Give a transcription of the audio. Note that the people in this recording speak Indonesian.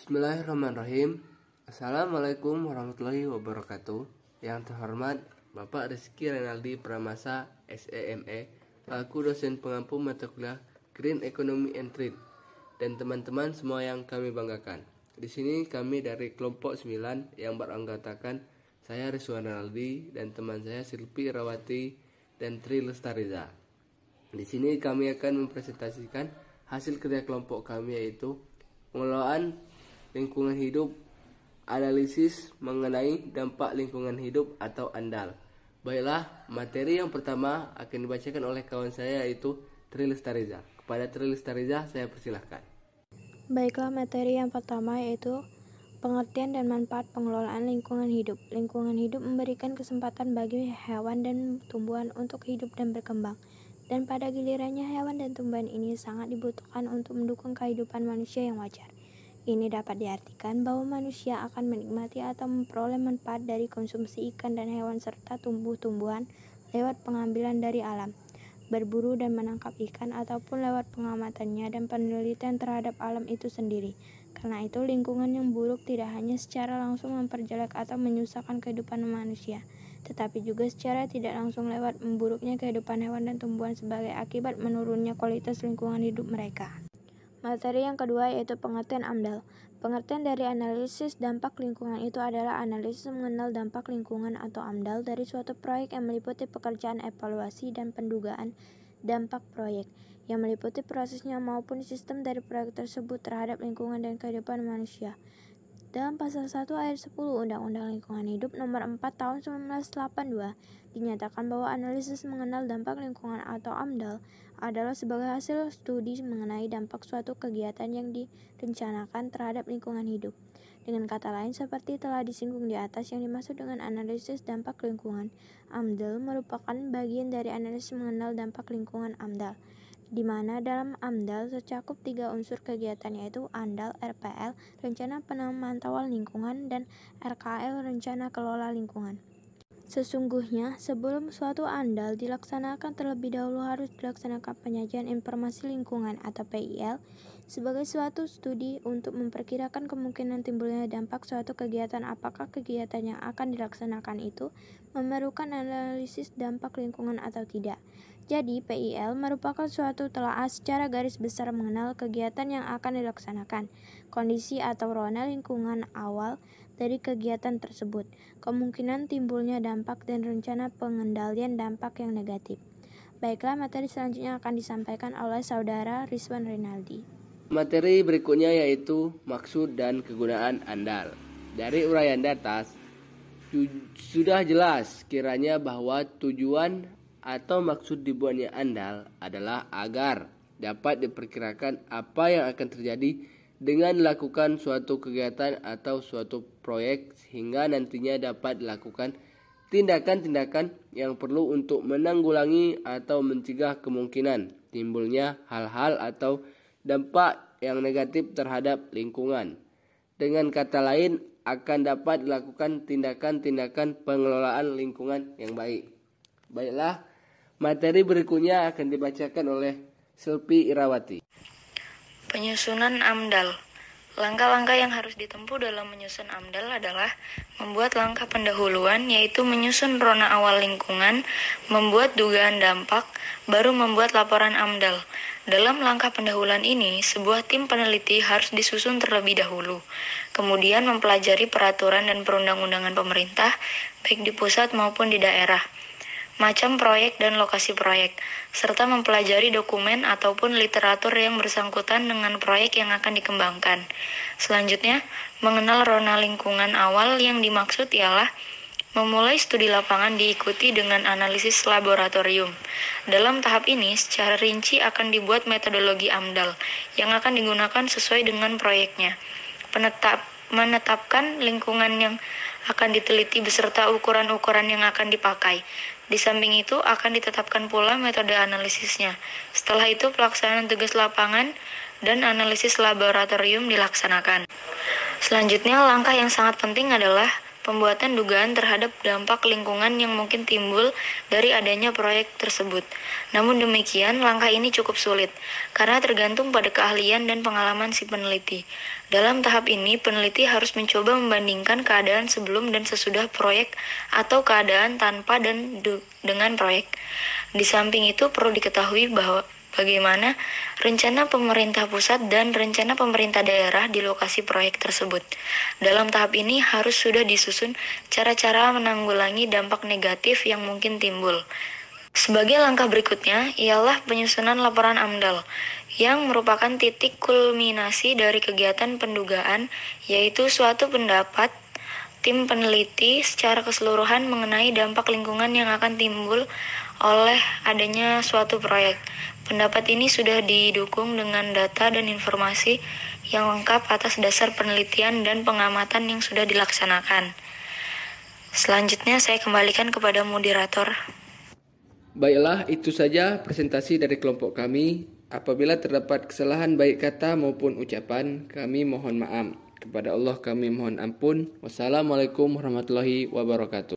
Bismillahirrahmanirrahim. Assalamualaikum warahmatullahi wabarakatuh. Yang terhormat Bapak Rizky Renaldi Pramasa SEME, selaku dosen pengampu mata kuliah Green Economy and Trade, dan teman-teman semua yang kami banggakan. Di sini kami dari kelompok 9 yang beranggotakan saya Rizwan Renaldi dan teman saya Silpi Irawati dan Tri Lestariza. Di sini kami akan mempresentasikan hasil kerja kelompok kami, yaitu pengelolaan lingkungan hidup, analisis mengenai dampak lingkungan hidup atau ANDAL. Baiklah, materi yang pertama akan dibacakan oleh kawan saya, yaitu Tri Lestariza. Kepada Tri Lestariza saya persilahkan. Baiklah, materi yang pertama yaitu pengertian dan manfaat pengelolaan lingkungan hidup. Lingkungan hidup memberikan kesempatan bagi hewan dan tumbuhan untuk hidup dan berkembang. Dan pada gilirannya hewan dan tumbuhan ini sangat dibutuhkan untuk mendukung kehidupan manusia yang wajar. Ini dapat diartikan bahwa manusia akan menikmati atau memperoleh manfaat dari konsumsi ikan dan hewan serta tumbuh-tumbuhan lewat pengambilan dari alam, berburu dan menangkap ikan, ataupun lewat pengamatannya dan penelitian terhadap alam itu sendiri. Karena itu, lingkungan yang buruk tidak hanya secara langsung memperjelek atau menyusahkan kehidupan manusia, tetapi juga secara tidak langsung lewat memburuknya kehidupan hewan dan tumbuhan sebagai akibat menurunnya kualitas lingkungan hidup mereka. Materi yang kedua yaitu pengertian AMDAL. Pengertian dari analisis dampak lingkungan itu adalah analisis mengenal dampak lingkungan atau AMDAL dari suatu proyek yang meliputi pekerjaan evaluasi dan pendugaan dampak proyek, yang meliputi prosesnya maupun sistem dari proyek tersebut terhadap lingkungan dan kehidupan manusia. Dalam pasal 1 ayat 10 Undang-Undang Lingkungan Hidup Nomor 4 Tahun 1982 dinyatakan bahwa analisis mengenal dampak lingkungan atau AMDAL adalah sebagai hasil studi mengenai dampak suatu kegiatan yang direncanakan terhadap lingkungan hidup. Dengan kata lain, seperti telah disinggung di atas, yang dimaksud dengan analisis dampak lingkungan, AMDAL merupakan bagian dari analisis mengenal dampak lingkungan AMDAL, di mana dalam AMDAL tercakup 3 unsur kegiatan, yaitu ANDAL, RPL, Rencana Pemantauan Lingkungan, dan RKL, Rencana Kelola Lingkungan. Sesungguhnya, sebelum suatu ANDAL dilaksanakan, terlebih dahulu harus dilaksanakan penyajian informasi lingkungan atau PIL sebagai suatu studi untuk memperkirakan kemungkinan timbulnya dampak suatu kegiatan. Apakah kegiatan yang akan dilaksanakan itu memerlukan analisis dampak lingkungan atau tidak. Jadi, PIL merupakan suatu telaah secara garis besar mengenal kegiatan yang akan dilaksanakan, kondisi atau rona lingkungan awal dari kegiatan tersebut, kemungkinan timbulnya dampak, dan rencana pengendalian dampak yang negatif. Baiklah, materi selanjutnya akan disampaikan oleh Saudara Rizwan Renaldi. Materi berikutnya yaitu maksud dan kegunaan ANDAL. Dari uraian di atas, sudah jelas kiranya bahwa tujuan atau maksud dibuatnya ANDAL adalah agar dapat diperkirakan apa yang akan terjadi dengan dilakukan suatu kegiatan atau suatu proyek, sehingga nantinya dapat dilakukan tindakan-tindakan yang perlu untuk menanggulangi atau mencegah kemungkinan timbulnya hal-hal atau dampak yang negatif terhadap lingkungan. Dengan kata lain, akan dapat dilakukan tindakan-tindakan pengelolaan lingkungan yang baik. Baiklah, materi berikutnya akan dibacakan oleh Silpi Irawati. Penyusunan AMDAL. Langkah-langkah yang harus ditempuh dalam menyusun AMDAL adalah membuat langkah pendahuluan, yaitu menyusun rona awal lingkungan, membuat dugaan dampak, baru membuat laporan AMDAL. Dalam langkah pendahuluan ini, sebuah tim peneliti harus disusun terlebih dahulu, kemudian mempelajari peraturan dan perundang-undangan pemerintah, baik di pusat maupun di daerah, macam proyek dan lokasi proyek, serta mempelajari dokumen ataupun literatur yang bersangkutan dengan proyek yang akan dikembangkan. Selanjutnya, mengenal rona lingkungan awal yang dimaksud ialah memulai studi lapangan diikuti dengan analisis laboratorium. Dalam tahap ini, secara rinci akan dibuat metodologi AMDAL yang akan digunakan sesuai dengan proyeknya. Menetapkan lingkungan yang akan diteliti beserta ukuran-ukuran yang akan dipakai. Di samping itu akan ditetapkan pula metode analisisnya. Setelah itu pelaksanaan tugas lapangan dan analisis laboratorium dilaksanakan. Selanjutnya, langkah yang sangat penting adalah pembuatan dugaan terhadap dampak lingkungan yang mungkin timbul dari adanya proyek tersebut. Namun demikian, langkah ini cukup sulit, karena tergantung pada keahlian dan pengalaman si peneliti. Dalam tahap ini, peneliti harus mencoba membandingkan keadaan sebelum dan sesudah proyek atau keadaan tanpa dan dengan proyek. Di samping itu, perlu diketahui bahwa bagaimana rencana pemerintah pusat dan rencana pemerintah daerah di lokasi proyek tersebut. Dalam tahap ini harus sudah disusun cara-cara menanggulangi dampak negatif yang mungkin timbul. Sebagai langkah berikutnya ialah penyusunan laporan AMDAL, yang merupakan titik kulminasi dari kegiatan pendugaan, yaitu suatu pendapat tim peneliti secara keseluruhan mengenai dampak lingkungan yang akan timbul oleh adanya suatu proyek. Pendapat ini sudah didukung dengan data dan informasi yang lengkap atas dasar penelitian dan pengamatan yang sudah dilaksanakan. Selanjutnya saya kembalikan kepada moderator. Baiklah, itu saja presentasi dari kelompok kami. Apabila terdapat kesalahan baik kata maupun ucapan, kami mohon maaf. Kepada Allah kami mohon ampun. Wassalamualaikum warahmatullahi wabarakatuh.